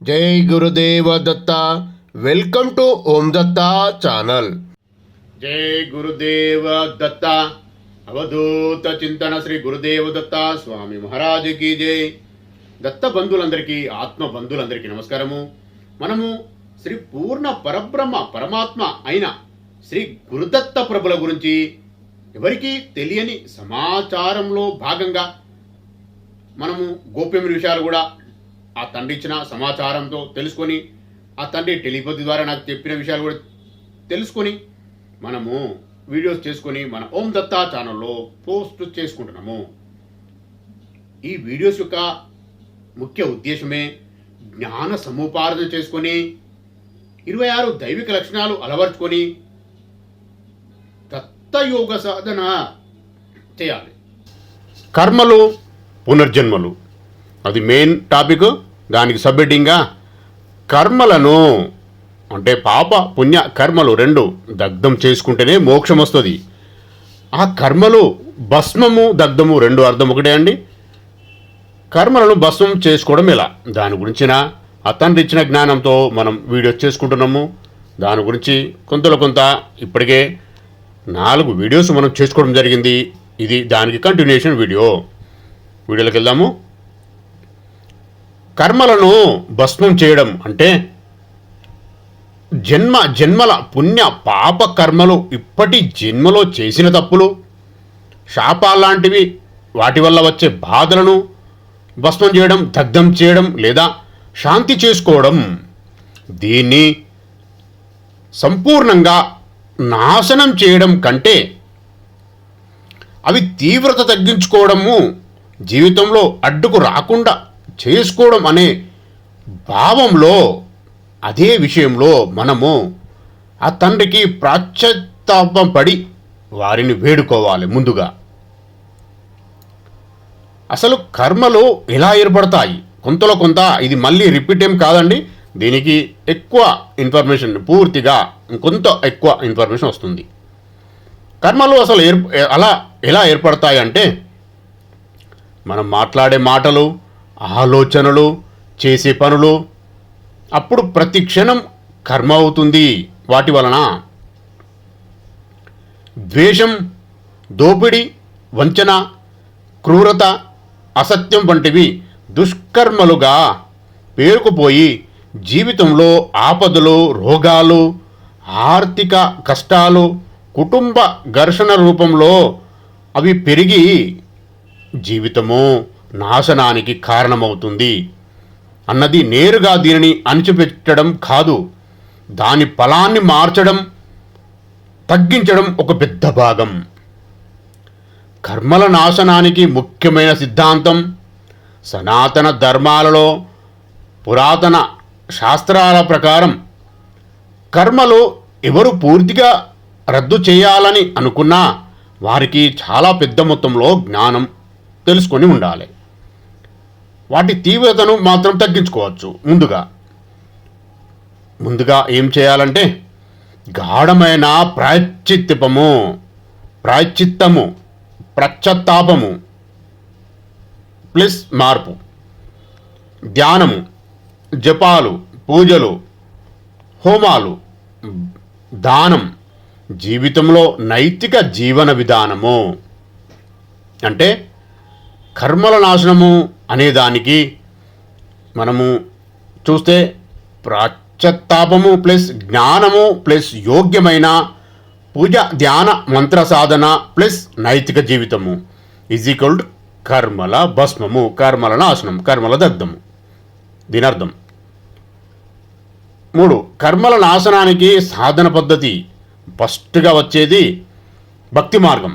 జై Gurudeva Datta. Welcome to Om Datta channel. జై గురుదేవ దత్త. అవధూత చింతన శ్రీ గురుదేవ దత్త స్వామి మహారాజుకి జై. దత్త బంధువులందరికీ, ఆత్మ బంధువులందరికీ నమస్కారము. మనము శ్రీ పూర్ణ పరబ్రహ్మ పరమాత్మ అయిన శ్రీ గురుదత్త ప్రభుల గురించి ఎవరికీ తెలియని సమాచారంలో భాగంగా మనము గోప్యమైన విషయాలు కూడా ఆ తండ్రి ఇచ్చిన సమాచారంతో తెలుసుకొని, ఆ తండ్రి టెలిపతి ద్వారా నాకు చెప్పిన విషయాలు కూడా తెలుసుకొని మనము వీడియోస్ చేసుకొని మన ఓం దత్తా ఛానల్లో పోస్ట్ చేసుకుంటున్నాము. ఈ వీడియోస్ యొక్క ముఖ్య ఉద్దేశమే జ్ఞాన సముపార్జన చేసుకొని 26 దైవిక లక్షణాలు అలవర్చుకొని దత్తయోగ సాధన చేయాలి. కర్మలు, పునర్జన్మలు అది మెయిన్ టాపిక్. దానికి సబ్హెడ్డింగ్గా కర్మలను అంటే పాప పుణ్య కర్మలు రెండు దగ్ధం చేసుకుంటేనే మోక్షం వస్తుంది. ఆ కర్మలు భస్మము దగ్ధము రెండు అర్థం ఒకటే అండి. కర్మలను భస్మం చేసుకోవడం ఎలా, దాని గురించిన ఆ తండ్రి ఇచ్చిన జ్ఞానంతో మనం వీడియో చేసుకుంటున్నాము. దాని గురించి కొంతలో కొంత ఇప్పటికే 4 వీడియోస్ మనం చేసుకోవడం జరిగింది. ఇది దానికి కంటిన్యూషన్ వీడియోలోకి వెళ్దాము. కర్మలను భస్మం చేయడం అంటే జన్మల పుణ్య పాప కర్మలు, ఇప్పటి జన్మలో చేసిన తప్పులు, శాపాలాంటివి, వాటి వల్ల వచ్చే బాధలను భస్మం చేయడం, దగ్ధం చేయడం లేదా శాంతి చేసుకోవడం. దీన్ని సంపూర్ణంగా నాశనం చేయడం కంటే అవి తీవ్రత తగ్గించుకోవడము, జీవితంలో అడ్డుకు రాకుండా చేసుకోవడం అనే భావంలో, అదే విషయంలో మనము ఆ తండ్రికి ప్రాశ్చాత్తాపం పడి వారిని వేడుకోవాలి. ముందుగా అసలు కర్మలు ఎలా ఏర్పడతాయి, కొంతలో కొంత, ఇది మళ్ళీ రిపీట్ ఏం కాదండి. దీనికి ఎక్కువ ఇన్ఫర్మేషన్, పూర్తిగా కొంత ఎక్కువ ఇన్ఫర్మేషన్ వస్తుంది. కర్మలు అసలు ఎలా ఏర్పడతాయి అంటే మనం మాట్లాడే మాటలు, ఆలోచనలు, చేసే పనులు, అప్పుడు ప్రతి క్షణం కర్మ అవుతుంది. వాటి వలన ద్వేషం, దోపిడీ, వంచన, క్రూరత, అసత్యం వంటివి దుష్కర్మలుగా పేరుకుపోయి జీవితంలో ఆపదలు, రోగాలు, ఆర్థిక కష్టాలు, కుటుంబ ఘర్షణ రూపంలో అవి పెరిగి జీవితము నాశనానికి కారణమవుతుంది అన్నది నేరుగా దీనిని అణిచిపెట్టడం కాదు, దాని ఫలాన్ని మార్చడం, తగ్గించడం ఒక పెద్ద భాగం. కర్మల నాశనానికి ముఖ్యమైన సిద్ధాంతం సనాతన ధర్మాలలో, పురాతన శాస్త్రాల ప్రకారం కర్మలు ఎవరు పూర్తిగా రద్దు చేయాలని అనుకున్నా వారికి చాలా పెద్ద మొత్తంలో జ్ఞానం తెలుసుకొని ఉండాలి. వాటి తీవ్రతను మాత్రం తగ్గించుకోవచ్చు. ముందుగా ఏం చేయాలంటే గాఢమైన ప్రాశ్చిత్తాపము ప్లస్ మార్పు, ధ్యానము, జపాలు, పూజలు, హోమాలు, దానం, జీవితంలో నైతిక జీవన విధానము. అంటే కర్మల నాశనము అనేదానికి మనము చూస్తే ప్రాశ్చాత్తాపము ప్లస్ జ్ఞానము ప్లస్ యోగ్యమైన పూజ, ధ్యాన, మంత్ర సాధన ప్లస్ నైతిక జీవితము ఈజ్ ఈక్వల్ టు కర్మల భస్మము, కర్మల నాశనం, కర్మల దగ్ధము. దీని అర్థం 3. కర్మల నాశనానికి సాధన పద్ధతి. ఫస్ట్గా వచ్చేది భక్తి మార్గం.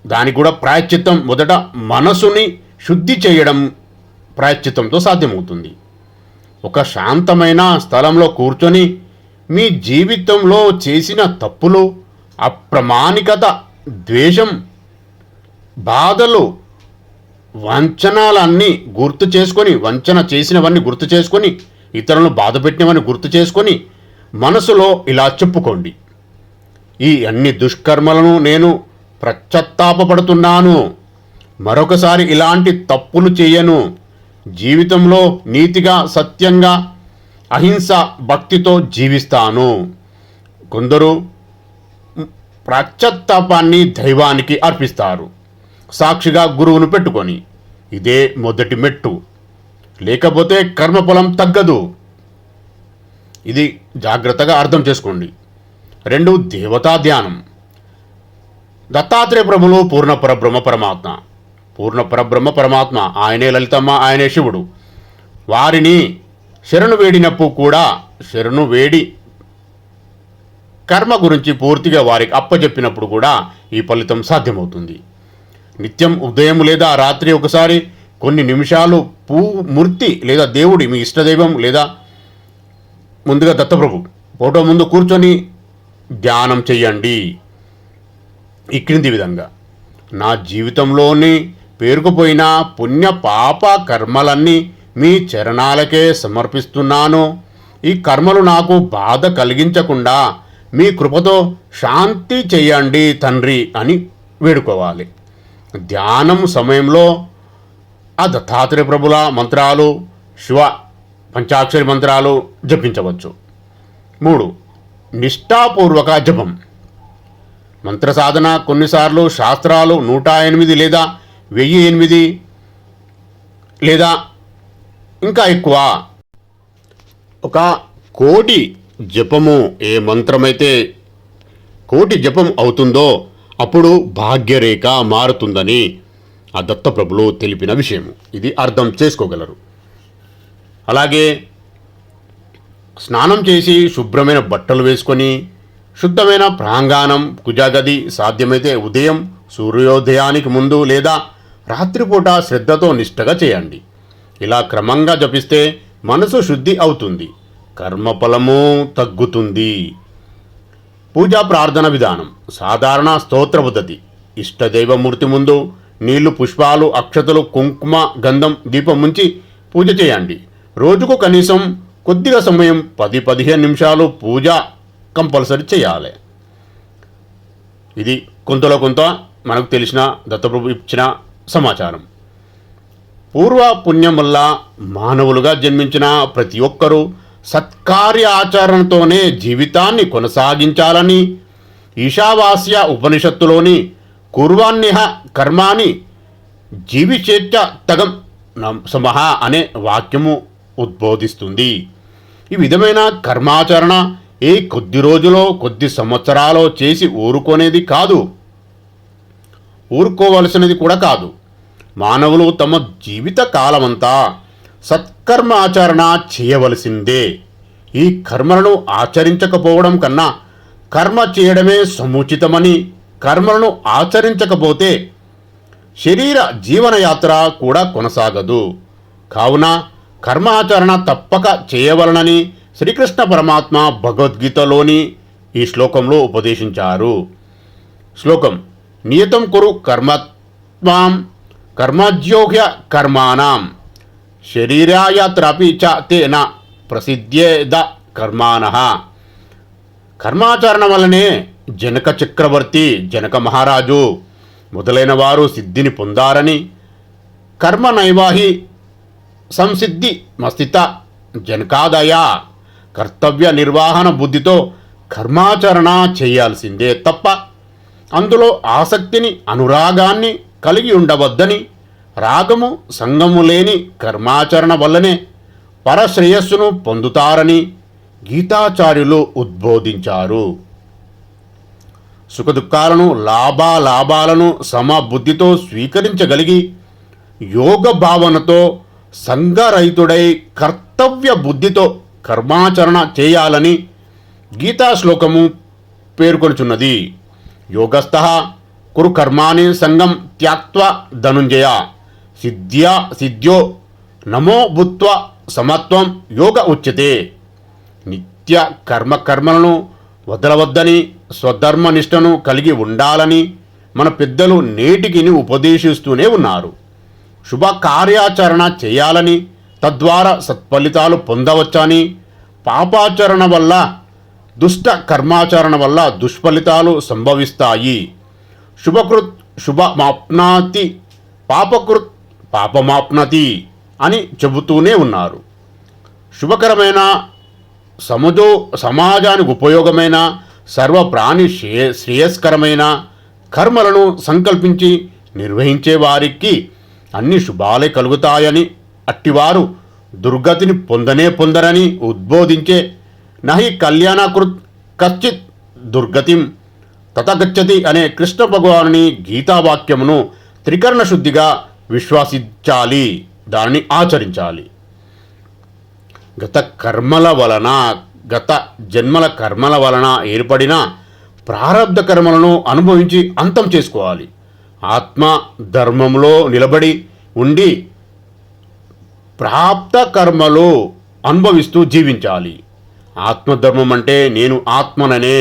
దానికి కూడా ప్రాయశ్చిత్తం. మొదట మనసుని శుద్ధి చేయడం ప్రాయశ్చిత్తంతో సాధ్యమవుతుంది. ఒక శాంతమైన స్థలంలో కూర్చొని మీ జీవితంలో చేసిన తప్పులు, అప్రమాణికత, ద్వేషం, బాధలు, వంచనలన్నీ గుర్తు చేసుకొని, వంచన చేసినవన్నీ గుర్తు చేసుకొని, ఇతరులను బాధ పెట్టినవన్నీ గుర్తు చేసుకొని మనసులో ఇలా చెప్పుకోండి: ఈ అన్ని దుష్కర్మలను నేను పశ్చాత్తాపపడుతున్నాను, మరొకసారి ఇలాంటి తప్పులు చేయను, జీవితంలో నీతిగా, సత్యంగా, అహింస భక్తితో జీవిస్తాను. కొందరు పశ్చాత్తాపాన్ని దైవానికి అర్పిస్తారు, సాక్షిగా గురువును పెట్టుకొని. ఇదే మొదటి మెట్టు, లేకపోతే కర్మఫలం తగ్గదు. ఇది జాగ్రత్తగా అర్థం చేసుకోండి. 2, దేవతా ధ్యానం. దత్తాత్రేయ ప్రభులు పూర్ణ పరబ్రహ్మ పరమాత్మ. పూర్ణ పరబ్రహ్మ పరమాత్మ ఆయనే లలితమ్మ, ఆయనే శివుడు. వారిని శరణు వేడినప్పుడు కూడా, శరణు వేడి కర్మ గురించి పూర్తిగా వారికి అప్పచెప్పినప్పుడు కూడా ఈ ఫలితం సాధ్యమవుతుంది. నిత్యం ఉదయం లేదా రాత్రి ఒకసారి కొన్ని నిమిషాలు మూర్తి లేదా దేవుడి, మీ ఇష్టదైవం లేదా ముందుగా దత్తప్రభు ఫోటో ముందు కూర్చొని ధ్యానం చెయ్యండి. ఈ క్రింది విధంగా: నా జీవితంలోని పేరుకుపోయిన పుణ్య పాప కర్మలన్నీ మీ చరణాలకే సమర్పిస్తున్నాను. ఈ కర్మలు నాకు బాధ కలిగించకుండా మీ కృపతో శాంతి చేయండి తండ్రి అని వేడుకోవాలి. ధ్యానం సమయంలో ఆ దత్తాత్రేయ ప్రభుల మంత్రాలు, శివ పంచాక్షరి మంత్రాలు జపించవచ్చు. 3, నిష్ఠాపూర్వక జపం. మంత్ర సాధన కొన్నిసార్లు శాస్త్రాలు 108 లేదా 1008 లేదా ఇంకా ఎక్కువ. ఒక కోటి జపము, ఏ మంత్రమైతే కోటి జపం అవుతుందో అప్పుడు భాగ్యరేఖ మారుతుందని ఆ దత్తప్రభులు తెలిపిన విషయము. ఇది అర్థం చేసుకోగలరు. అలాగే స్నానం చేసి శుభ్రమైన బట్టలు వేసుకొని శుద్ధమైన ప్రాంగణం, కుజగది, సాధ్యమైతే ఉదయం సూర్యోదయానికి ముందు లేదా రాత్రిపూట శ్రద్ధతో నిష్ఠగా చేయండి. ఇలా క్రమంగా జపిస్తే మనసు శుద్ధి అవుతుంది, కర్మఫలము తగ్గుతుంది. పూజా ప్రార్థన విధానం. సాధారణ స్తోత్ర పద్ధతి. ఇష్టదైవమూర్తి ముందు నీళ్లు, పుష్పాలు, అక్షతలు, కుంకుమ, గంధం, దీపం ఉంచి పూజ చేయండి. రోజుకు కనీసం కొద్దిగా సమయం 10-15 నిమిషాలు పూజ కంపల్సరీ చేయాలి. ఇది కొంతలో కొంత మనకు తెలిసిన దత్తప్రభు ఇచ్చిన సమాచారం. పూర్వ పుణ్యం వల్ల మానవులుగా జన్మించిన ప్రతి ఒక్కరూ సత్కార్య ఆచరణతోనే జీవితాన్ని కొనసాగించాలని ఈశావాస్య ఉపనిషత్తులోని కుర్వాణ్యః కర్మాణి జీవిచేచ్చ తగం సమహ అనే వాక్యము ఉద్బోధిస్తుంది. ఈ విధమైన కర్మాచరణ ఏ కొద్ది రోజులో, కొద్ది సంవత్సరాలో చేసి ఊరుకోవలసినది కూడా కాదు. మానవులు తమ జీవిత కాలమంతా సత్కర్మ ఆచరణ చేయవలసిందే. ఈ కర్మలను ఆచరించకపోవడం కన్నా కర్మ చేయడమే సముచితమని, కర్మలను ఆచరించకపోతే శరీర జీవనయాత్ర కూడా కొనసాగదు. కావున కర్మాచరణ తప్పక చేయవలనని శ్రీకృష్ణ పరమాత్మ భగవద్గీతలోని ఈ శ్లోకంలో ఉపదేశించారు. శ్లోకం: నియతం కురు కర్మత్వాం కర్మజ్యోగ్య కర్మాణం శరీరాయాత్రాపి చ తేన ప్రసిద్ధ్యేద కర్మాణః. కర్మాచరణ వల్లనే జనక చక్రవర్తి, జనక మహారాజు మొదలైన వారు సిద్ధిని పొందారని, కర్మ నైవాహి సంసిద్ధి మస్థిత జనకాదయ, కర్తవ్య నిర్వహణ బుద్ధితో కర్మాచరణ చేయాల్సిందే తప్ప అందులో ఆసక్తిని, అనురాగాన్ని కలిగి ఉండవద్దని, రాగము సంగము లేని కర్మాచరణ వల్లనే పరశ్రేయస్సును పొందుతారని గీతాచార్యులు ఉద్బోధించారు. సుఖదుఖాలను, లాభాలను సమబుద్ధితో స్వీకరించగలిగి యోగ భావనతో సంగరహితుడై కర్తవ్య బుద్ధితో కర్మాచరణ చేయాలని గీతా శ్లోకము పేర్కొనుచున్నది. యోగస్థః కురు కర్మాణి సంగం త్యాక్త్వా ధనుంజయ సిద్ధ్యో నమో భూత్వా సమత్వం యోగ ఉచ్యతే. నిత్య కర్మలను వదలవద్దని, స్వధర్మనిష్టను కలిగి ఉండాలని మన పెద్దలు నేటికి ఉపదేశిస్తూనే ఉన్నారు. శుభ కార్యాచరణ చేయాలని, తద్వారా సత్ఫలితాలు పొందవచ్చని, పాపాచరణ వల్ల, దుష్ట కర్మాచరణ వల్ల దుష్ఫలితాలు సంభవిస్తాయి. శుభకృత్ శుభమాప్నాతి, పాపకృత్ పాపమాప్నతి అని చెబుతూనే ఉన్నారు. శుభకరమైన సమాజానికి ఉపయోగమైన సర్వప్రాణి శ్రేయస్కరమైన కర్మలను సంకల్పించి నిర్వహించే వారికి అన్ని శుభాలే కలుగుతాయని, అట్టివారు దుర్గతిని పొందరని ఉద్బోధించే నహి కళ్యాణకృత్ కశ్చిత్ దుర్గతిం తతగచ్చతి అనే కృష్ణ భగవానుని గీతావాక్యమును త్రికరణ శుద్ధిగా విశ్వసించాలి, దానిని ఆచరించాలి. గత జన్మల కర్మల వలన ఏర్పడిన ప్రారబ్ధ కర్మలను అనుభవించి అంతం చేసుకోవాలి. ఆత్మ ధర్మంలో నిలబడి ఉండి ప్రాప్త కర్మలు అనుభవిస్తూ జీవించాలి. ఆత్మధర్మం అంటే నేను ఆత్మననే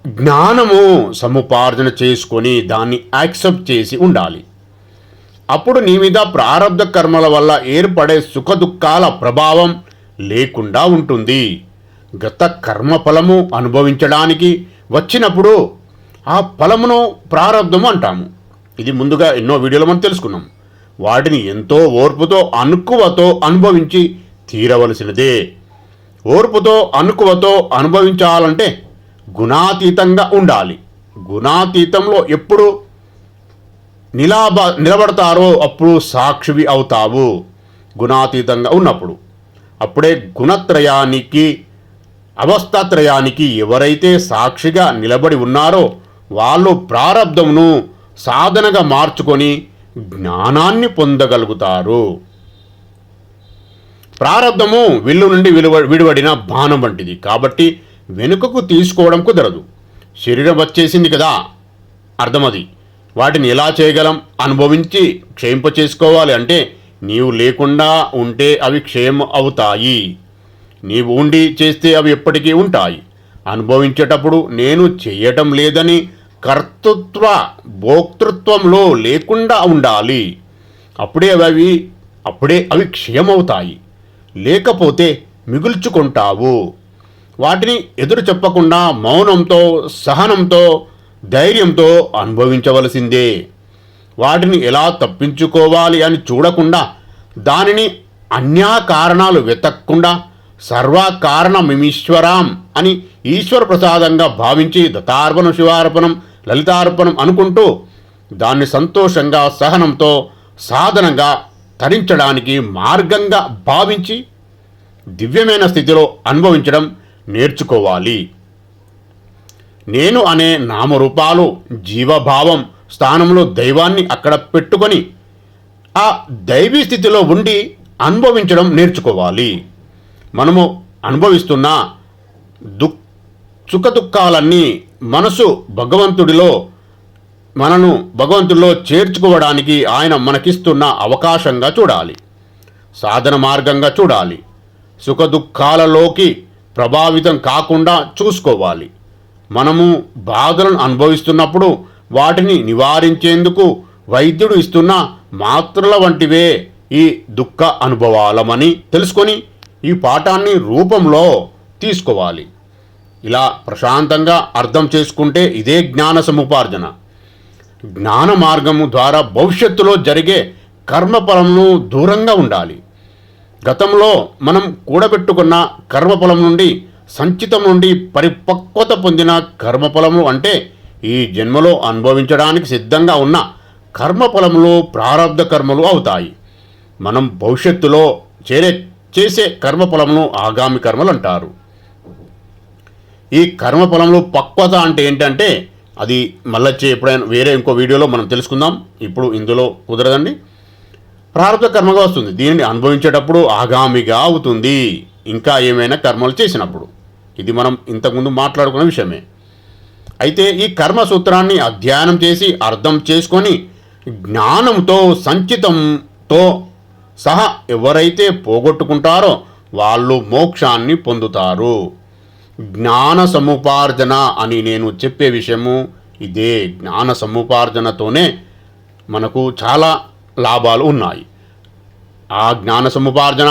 జ్ఞానము సముపార్జన చేసుకొని దాన్ని యాక్సెప్ట్ చేసి ఉండాలి. అప్పుడు నీ మీద ప్రారబ్ధ కర్మల వల్ల ఏర్పడే సుఖదుఖాల ప్రభావం లేకుండా ఉంటుంది. గత కర్మ ఫలము అనుభవించడానికి వచ్చినప్పుడు ఆ ఫలమును ప్రారబ్ధము అంటాము. ఇది ముందుగా ఎన్నో వీడియోలో మనం తెలుసుకున్నాం. వాటిని ఎంతో ఓర్పుతో అనుకువతో అనుభవించి తీరవలసినదే. ఓర్పుతో అనుకువతో అనుభవించాలంటే గుణాతీతంగా ఉండాలి. గుణాతీతంలో ఎప్పుడు నిలబడతారో అప్పుడు సాక్షివి అవుతావు. గుణాతీతంగా ఉన్నప్పుడు అప్పుడే గుణత్రయానికి అవస్థాత్రయానికి ఎవరైతే సాక్షిగా నిలబడి ఉన్నారో వాళ్ళు ప్రారబ్ధమును సాధనగా మార్చుకొని జ్ఞానాన్ని పొందగలుగుతారు. ప్రారబ్ధము విల్లు నుండి విడివడిన బాణం వంటిది కాబట్టి వెనుకకు తీసుకోవడం కుదరదు. శరీరం వచ్చేసింది కదా, అర్థమది. వాటిని ఎలా చేయగలం? అనుభవించి క్షయింప చేసుకోవాలి. అంటే నీవు లేకుండా ఉంటే అవి క్షయం అవుతాయి, నీవు ఉండి చేస్తే అవి ఎప్పటికీ ఉంటాయి. అనుభవించేటప్పుడు నేను చేయటం లేదని కర్తృత్వ భోక్తృత్వంలో లేకుండా ఉండాలి. అప్పుడే అవి క్షయమవుతాయి. లేకపోతే మిగుల్చుకుంటావు. వాటిని ఎదురు చెప్పకుండా మౌనంతో సహనంతో ధైర్యంతో అనుభవించవలసిందే. వాటిని ఎలా తప్పించుకోవాలి అని చూడకుండా, దానిని అన్యా కారణాలు వెతక్కుండా సర్వకారణమిమీశ్వరాం అని ఈశ్వర ప్రసాదంగా భావించి దత్తార్పణం శివార్పణం లలితార్పణం అనుకుంటూ దాన్ని సంతోషంగా సహనంతో సాధనంగా తరించడానికి మార్గంగా భావించి దివ్యమైన స్థితిలో అనుభవించడం నేర్చుకోవాలి. నేను అనే నామరూపాలు జీవభావం స్థానంలో దైవాన్ని అక్కడ పెట్టుకొని ఆ దైవీ స్థితిలో ఉండి అనుభవించడం నేర్చుకోవాలి. మనము అనుభవిస్తున్న సుఖదుఖాలన్నీ మనసు భగవంతుడిలో చేర్చుకోవడానికి ఆయన మనకిస్తున్న అవకాశంగా చూడాలి, సాధన మార్గంగా చూడాలి. సుఖదుఖాలలోకి ప్రభావితం కాకుండా చూసుకోవాలి. మనము బాధలను అనుభవిస్తున్నప్పుడు వాటిని నివారించేందుకు వైద్యుడు ఇస్తున్న మాత్రల వంటివే ఈ దుఃఖ అనుభవాలమని తెలుసుకొని ఈ పాఠాన్ని రూపంలో తీసుకోవాలి. ఇలా ప్రశాంతంగా అర్థం చేసుకుంటే ఇదే జ్ఞాన సముపార్జన. జ్ఞాన మార్గము ద్వారా భవిష్యత్తులో జరిగే కర్మఫలంను దూరంగా ఉండాలి. గతంలో మనం కూడబెట్టుకున్న కర్మఫలం నుండి, సంచితం నుండి పరిపక్వత పొందిన కర్మఫలము అంటే ఈ జన్మలో అనుభవించడానికి సిద్ధంగా ఉన్న కర్మఫలములు ప్రారబ్ధ కర్మలు అవుతాయి. మనం భవిష్యత్తులో చేసే కర్మఫలమును ఆగామి కర్మలు అంటారు. ఈ కర్మఫలములు పక్వత అంటే ఏంటంటే అది మళ్ళీ ఎప్పుడైనా వేరే ఇంకో వీడియోలో మనం తెలుసుకుందాం. ఇప్పుడు ఇందులో కుదరదండి. ప్రారబ్ధ కర్మగా వస్తుంది. దీనిని అనుభవించేటప్పుడు ఆగామిగా అవుతుంది, ఇంకా ఏమైనా కర్మలు చేసినప్పుడు. ఇది మనం ఇంతకుముందు మాట్లాడుకున్న విషయమే. అయితే ఈ కర్మ సూత్రాన్ని అధ్యయనం చేసి అర్థం చేసుకొని జ్ఞానంతో సంచితంతో సహా ఎవరైతే పోగొట్టుకుంటారో వాళ్ళు మోక్షాన్ని పొందుతారు. జ్ఞాన సముపార్జన అని నేను చెప్పే విషయము ఇదే. జ్ఞాన సముపార్జనతోనే మనకు చాలా లాభాలు ఉన్నాయి. ఆ జ్ఞాన సముపార్జన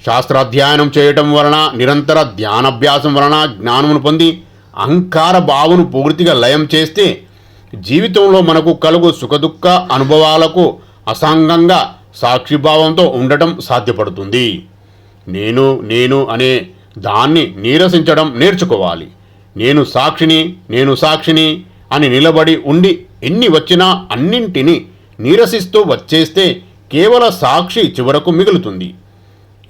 శాస్త్రాధ్యయనం చేయటం వలన, నిరంతర ధ్యానాభ్యాసం వలన జ్ఞానమును పొంది అహంకార భావను పూర్తిగా లయం చేస్తే జీవితంలో మనకు కలుగు సుఖదుఖ అనుభవాలకు అసంగంగా సాక్షిభావంతో ఉండటం సాధ్యపడుతుంది. నేను నేను అనే దాన్ని నీరసించడం నేర్చుకోవాలి. నేను సాక్షిని అని నిలబడి ఉండి ఎన్ని వచ్చినా అన్నింటినీ నీరసిస్తూ వచ్చేస్తే కేవల సాక్షి చివరకు మిగులుతుంది.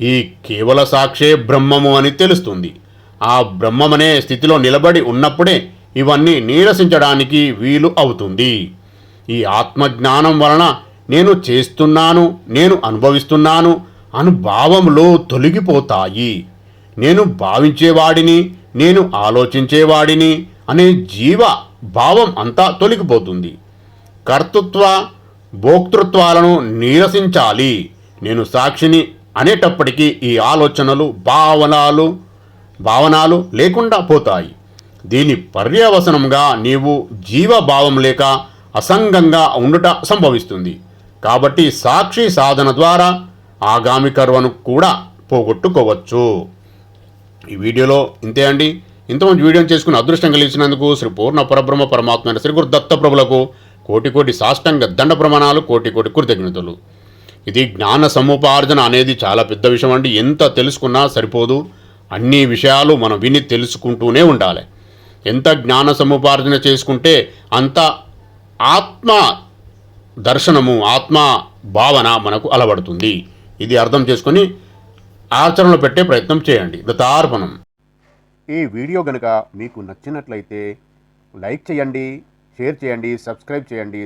ఈ కేవల సాక్షే బ్రహ్మము అని తెలుస్తుంది. ఆ బ్రహ్మమనే స్థితిలో నిలబడి ఉన్నప్పుడే ఇవన్నీ నీరసించడానికి వీలు అవుతుంది. ఈ ఆత్మజ్ఞానం వలన నేను చేస్తున్నాను, నేను అనుభవిస్తున్నాను అను భావంలో తొలగిపోతాయి. నేను భావించేవాడిని, నేను ఆలోచించేవాడిని అనే జీవ భావం అంతా తొలగిపోతుంది. కర్తృత్వ భోక్తృత్వాలను నీరసించాలి. నేను సాక్షిని అనేటప్పటికీ ఈ ఆలోచనలు భావనాలు లేకుండా పోతాయి. దీని పర్యవసనంగా నీవు జీవభావం లేక అసంగంగా ఉండుట సంభవిస్తుంది. కాబట్టి సాక్షి సాధన ద్వారా ఆగామి కర్మను కూడా పోగొట్టుకోవచ్చు. ఈ వీడియోలో ఇంతే అండి. ఇంతమంది వీడియోని చేసుకుని అదృష్టం కలిగించినందుకు శ్రీ పూర్ణ పరబ్రహ్మ పరమాత్మ శ్రీ గురు దత్త ప్రభులకు కోటి సాష్టాంగ దండ ప్రమాణాలు, కోటి కృతజ్ఞతలు. ఇది జ్ఞాన సముపార్జన అనేది చాలా పెద్ద విషయం అండి. ఎంత తెలుసుకున్నా సరిపోదు. అన్ని విషయాలు మనం విని తెలుసుకుంటూనే ఉండాలి. ఎంత జ్ఞాన సముపార్జన చేసుకుంటే అంత ఆత్మ దర్శనము, ఆత్మ భావన మనకు అలవడుతుంది. ఇది అర్థం చేసుకొని ఆచరణలో పెట్టే ప్రయత్నం చేయండి. దత్తార్పణం. ఈ వీడియో గనుక మీకు నచ్చినట్లయితే లైక్ చేయండి, షేర్ చేయండి, సబ్స్క్రైబ్ చేయండి.